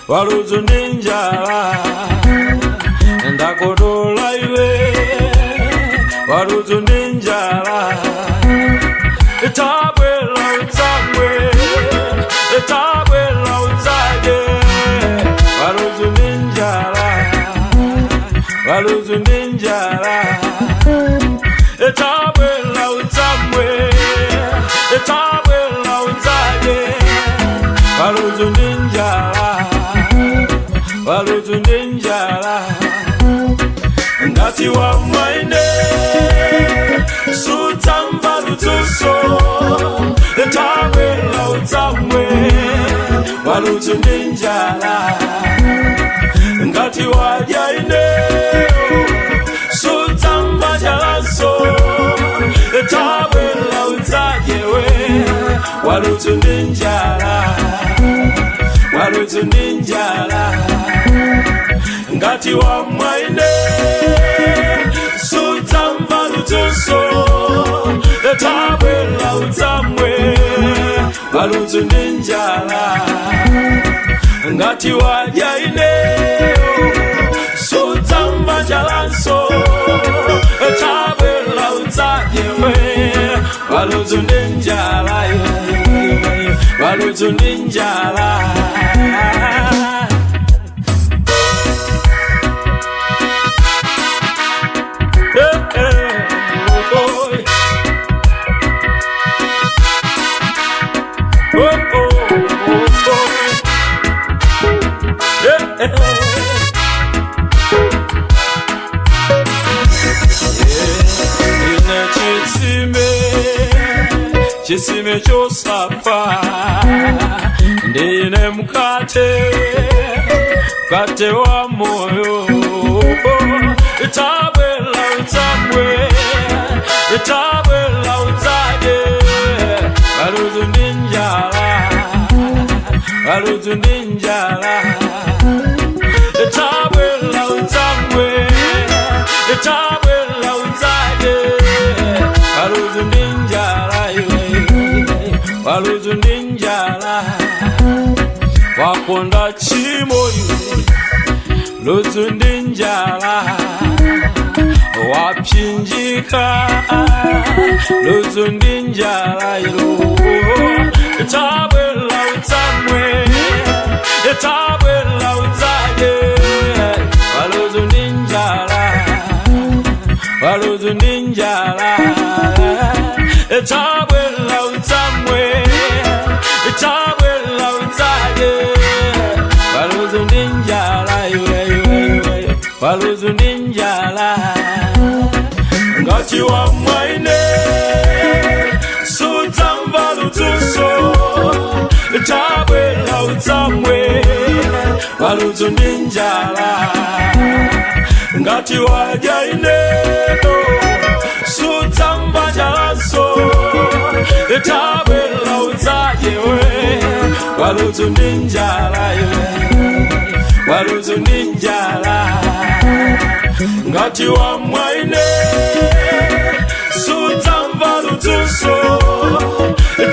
waludzu ndi njala ndakodola iwe waludzu ndi njala tabwela udzamwe tabwela udzadye waludzu ndi njala waludzu ndi njala tabwela udzamwe tabwela udzadye waludzu ndi njala waludzu ndi njala ngati wamwaine sudzamva ludzuso tabwela udzamwe waludzu ndi njala ngati wadyaine sudzamva njalaso tabwela udzadyewe waludzu ndi njala waludzu ndi njala ngati wamwaine sudzamva ludzuso tabwela udzamwe waludzu ndi njala ngati wadyaine sudzamva njalaso tabwela udzadyewe waludzu ndi njala waludzu ndi njala Chisime chosafa ndine mkate mkate wa moyo tabwela udzamwe tabwela udzadye waludzu ndi njala waludzu ndi njala tabwela udzamwe tabwela udzadye waludzu ndi njala waludzu ndi njala wakonda chimo iwe ludzu ndi njala wapsinjika ludzu ndi njala ilo tabwela udzamwe tabwela udzadye waludzu ndi njala waludzu ndi njala tabwela udzamwe tabwela udzadye waludzu ndi njala iwe waludzu ndi njala ngati wamwaine sudzamva ludzuso tabwela udzamwe waludzu ndi njala ngati wadyaine sudzamva njalaso tabwela udzadyewe waludzu ndi njala waludzu ndi njala ngati wamwaine sudzamva ludzuso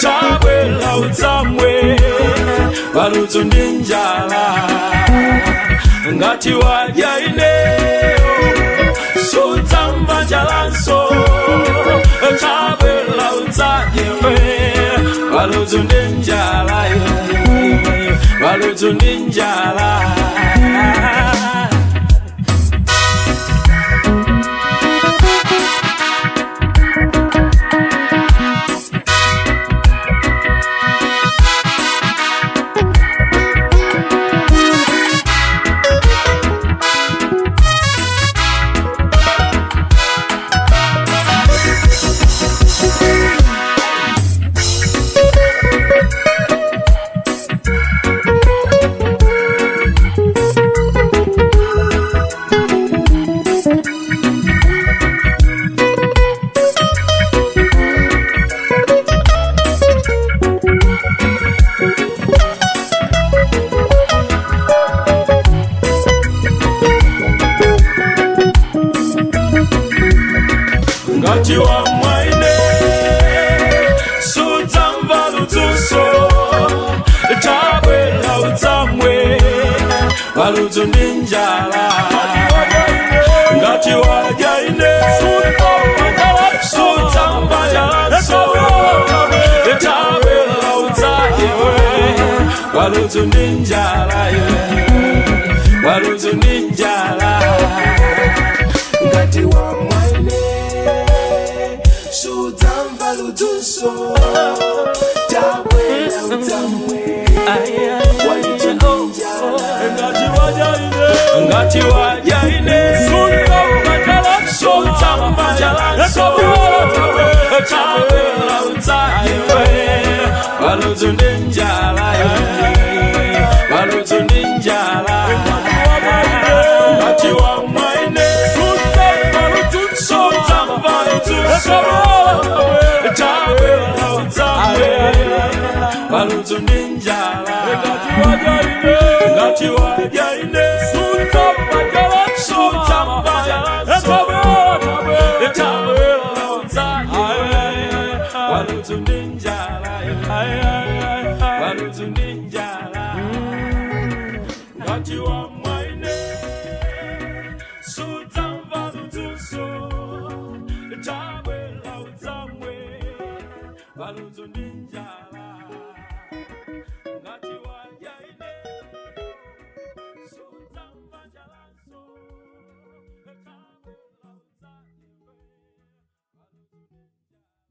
tabwela udzamwe waludzu ndi njala ngati wadyaine sudzamva njalaso tabwela udzadyewe waludzu ndi njala waludzu ndi njala waludzu ndi njala ngati wajaine sudzamva jalanso tabwera udzayewe waludzu ndi njala waludzu ndi njala ngati wamwaine sudzamva ludzunso tabwera udzamwe waludzu ndi njala ngati wajaine sudzamva jalanso tabwera udzayewe waludzu ndi njala waludzu ndi njala ngati wamwaine sudzamva ludzunso tabwera udzayewe waludzu ndi njala ngati wajaine sudzamva jalanso tabwera udzayewe waludzu ndi njala waludzu ndi njala ngati wamwaine sudzamva ludzunso tabwera udzamwe waludzu ndi njala ngati wajaine sudzamva jalanso tabwera udzayewe waludzu ndi njala